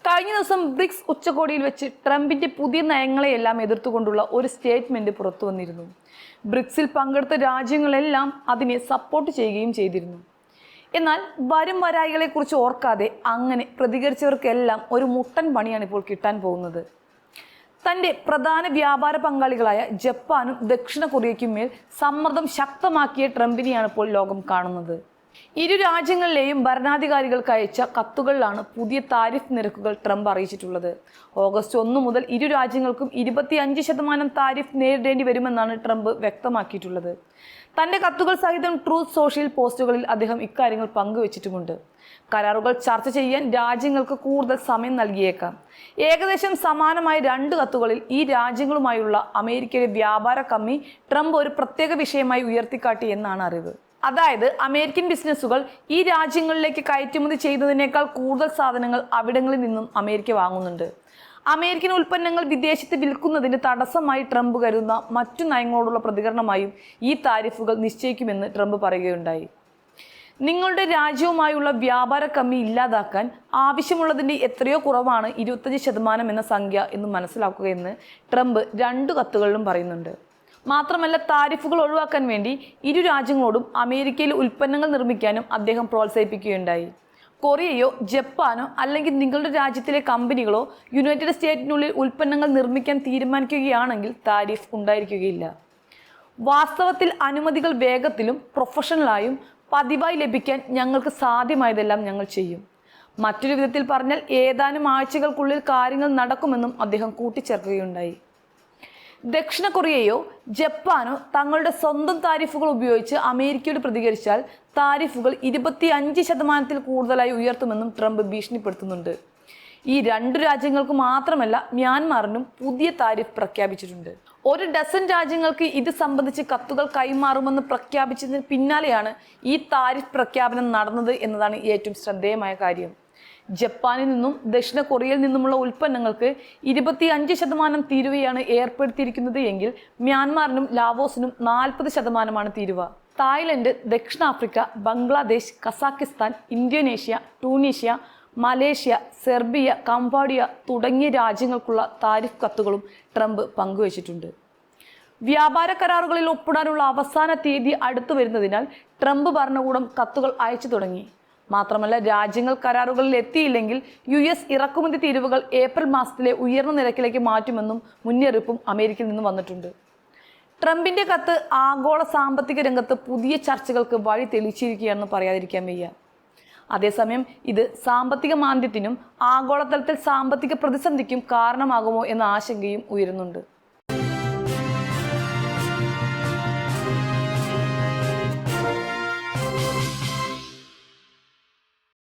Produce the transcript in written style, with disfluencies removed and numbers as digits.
കഴിഞ്ഞ ദിവസം ബ്രിക്സ് ഉച്ചകോടിയിൽ വെച്ച് ട്രംപിന്റെ പുതിയ നയങ്ങളെയെല്ലാം എതിർത്തുകൊണ്ടുള്ള ഒരു സ്റ്റേറ്റ്മെന്റ് പുറത്തു വന്നിരുന്നു. ബ്രിക്സിൽ പങ്കെടുത്ത രാജ്യങ്ങളെല്ലാം അതിനെ സപ്പോർട്ട് ചെയ്യുകയും ചെയ്തിരുന്നു. എന്നാൽ വരും വരായികളെക്കുറിച്ച് ഓർക്കാതെ അങ്ങനെ പ്രതികരിച്ചവർക്കെല്ലാം ഒരു മുട്ടൻ പണിയാണ് ഇപ്പോൾ കിട്ടാൻ പോകുന്നത്. തൻ്റെ പ്രധാന വ്യാപാര പങ്കാളികളായ ജപ്പാനും ദക്ഷിണ കൊറിയയ്ക്കും മേൽ സമ്മർദ്ദം ശക്തമാക്കിയ ട്രംപിനെയാണ് ഇപ്പോൾ ലോകം കാണുന്നത്. ഇരു രാജ്യങ്ങളിലെയും ഭരണാധികാരികൾക്ക് അയച്ച കത്തുകളിലാണ് പുതിയ താരിഫ് നിരക്കുകൾ ട്രംപ് അറിയിച്ചിട്ടുള്ളത്. ഓഗസ്റ്റ് 1 മുതൽ ഇരു രാജ്യങ്ങൾക്കും 25% താരിഫ് നേരിടേണ്ടി വരുമെന്നാണ് ട്രംപ് വ്യക്തമാക്കിയിട്ടുള്ളത്. തൻ്റെ കത്തുകൾ സഹിതം ട്രൂത്ത് സോഷ്യൽ പോസ്റ്റുകളിൽ അദ്ദേഹം ഇക്കാര്യങ്ങൾ പങ്കുവച്ചിട്ടുമുണ്ട്. കരാറുകൾ ചർച്ച ചെയ്യാൻ രാജ്യങ്ങൾക്ക് കൂടുതൽ സമയം നൽകിയേക്കാം. ഏകദേശം സമാനമായ 2 കത്തുകളിൽ ഈ രാജ്യങ്ങളുമായുള്ള അമേരിക്കയുടെ വ്യാപാര കമ്മി ട്രംപ് ഒരു പ്രത്യേക വിഷയമായി ഉയർത്തിക്കാട്ടി എന്നാണ് അറിവ്. അതായത് അമേരിക്കൻ ബിസിനസ്സുകൾ ഈ രാജ്യങ്ങളിലേക്ക് കയറ്റുമതി ചെയ്യുന്നതിനേക്കാൾ കൂടുതൽ സാധനങ്ങൾ അവിടങ്ങളിൽ നിന്നും അമേരിക്ക വാങ്ങുന്നുണ്ട്. അമേരിക്കൻ ഉൽപ്പന്നങ്ങൾ വിദേശത്ത് വിൽക്കുന്നതിന് തടസ്സമായി ട്രംപ് കരുതുന്ന മറ്റു നയങ്ങളോടുള്ള പ്രതികരണമായും ഈ താരിഫുകൾ നിശ്ചയിക്കുമെന്ന് ട്രംപ് പറയുകയുണ്ടായി. നിങ്ങളുടെ രാജ്യവുമായുള്ള വ്യാപാര കമ്മി ഇല്ലാതാക്കാൻ ആവശ്യമുള്ളതിൻ്റെ എത്രയോ കുറവാണ് 25% എന്ന സംഖ്യ എന്ന് മനസ്സിലാക്കുകയെന്ന് ട്രംപ് 2 കത്തുകളിലും പറയുന്നുണ്ട്. മാത്രമല്ല, താരിഫുകൾ ഒഴിവാക്കാൻ വേണ്ടി ഇരു രാജ്യങ്ങളോടും അമേരിക്കയിൽ ഉൽപ്പന്നങ്ങൾ നിർമ്മിക്കാനും അദ്ദേഹം പ്രോത്സാഹിപ്പിക്കുകയുണ്ടായി. കൊറിയയോ ജപ്പാനോ അല്ലെങ്കിൽ നിങ്ങളുടെ രാജ്യത്തിലെ കമ്പനികളോ യുണൈറ്റഡ് സ്റ്റേറ്റിനുള്ളിൽ ഉൽപ്പന്നങ്ങൾ നിർമ്മിക്കാൻ തീരുമാനിക്കുകയാണെങ്കിൽ താരിഫ് ഉണ്ടായിരിക്കുകയില്ല. വാസ്തവത്തിൽ അനുമതികൾ വേഗത്തിലും പ്രൊഫഷണലായും പതിവായി ലഭിക്കാൻ ഞങ്ങൾക്ക് സാധ്യമായതെല്ലാം ഞങ്ങൾ ചെയ്യും. മറ്റൊരു വിധത്തിൽ പറഞ്ഞാൽ ഏതാനും ആഴ്ചകൾക്കുള്ളിൽ കാര്യങ്ങൾ നടക്കുമെന്നും അദ്ദേഹം കൂട്ടിച്ചേർക്കുകയുണ്ടായി. ദക്ഷിണ കൊറിയയോ ജപ്പാനോ തങ്ങളുടെ സ്വന്തം താരിഫുകൾ ഉപയോഗിച്ച് അമേരിക്കയോട് പ്രതികരിച്ചാൽ താരിഫുകൾ 25% കൂടുതലായി ഉയർത്തുമെന്നും ട്രംപ് ഭീഷണിപ്പെടുത്തുന്നുണ്ട്. ഈ 2 രാജ്യങ്ങൾക്ക് മാത്രമല്ല, മ്യാൻമാറിനും പുതിയ താരിഫ് പ്രഖ്യാപിച്ചിട്ടുണ്ട്. ഒരു ഡസൻ രാജ്യങ്ങൾക്ക് ഇത് സംബന്ധിച്ച് കത്തുകൾ കൈമാറുമെന്ന് പ്രഖ്യാപിച്ചതിന് പിന്നാലെയാണ് ഈ താരിഫ് പ്രഖ്യാപനം നടന്നത് എന്നതാണ് ഏറ്റവും ശ്രദ്ധേയമായ കാര്യം. ജപ്പാനിൽ നിന്നും ദക്ഷിണ കൊറിയയിൽ നിന്നുമുള്ള ഉൽപ്പന്നങ്ങൾക്ക് 25% തീരുവയാണ് ഏർപ്പെടുത്തിയിരിക്കുന്നത് എങ്കിൽ മ്യാൻമാറിനും ലാവോസിനും 40% തീരുവ. തായ്ലൻഡ്, ദക്ഷിണാഫ്രിക്ക, Bangladesh, Kazakhstan, Indonesia, Tunisia, Malaysia, Serbia, Cambodia തുടങ്ങിയ രാജ്യങ്ങൾക്കുള്ള താരിഫ് കത്തുകളും ട്രംപ് പങ്കുവച്ചിട്ടുണ്ട്. വ്യാപാര കരാറുകളിൽ ഒപ്പിടാനുള്ള അവസാന തീയതി അടുത്തു വരുന്നതിനാൽ ട്രംപ് ഭരണകൂടം കത്തുകൾ അയച്ചു തുടങ്ങി. മാത്രമല്ല, രാജ്യങ്ങൾ കരാറുകളിൽ എത്തിയില്ലെങ്കിൽ US ഇറക്കുമതി തീരുവകൾ ഏപ്രിൽ മാസത്തിലെ ഉയർന്ന നിരക്കിലേക്ക് മാറ്റുമെന്നും മുന്നറിയിപ്പും അമേരിക്കയിൽ നിന്നും വന്നിട്ടുണ്ട്. ട്രംപിന്റെ കത്ത് ആഗോള സാമ്പത്തിക രംഗത്ത് പുതിയ ചർച്ചകൾക്ക് വഴി തെളിയിച്ചിരിക്കുകയാണെന്ന് പറയാതിരിക്കാൻ വയ്യ. അതേസമയം ഇത് സാമ്പത്തിക മാന്ദ്യത്തിനും ആഗോളതലത്തിൽ സാമ്പത്തിക പ്രതിസന്ധിക്കും കാരണമാകുമോ എന്ന ആശങ്കയും ഉയരുന്നുണ്ട്.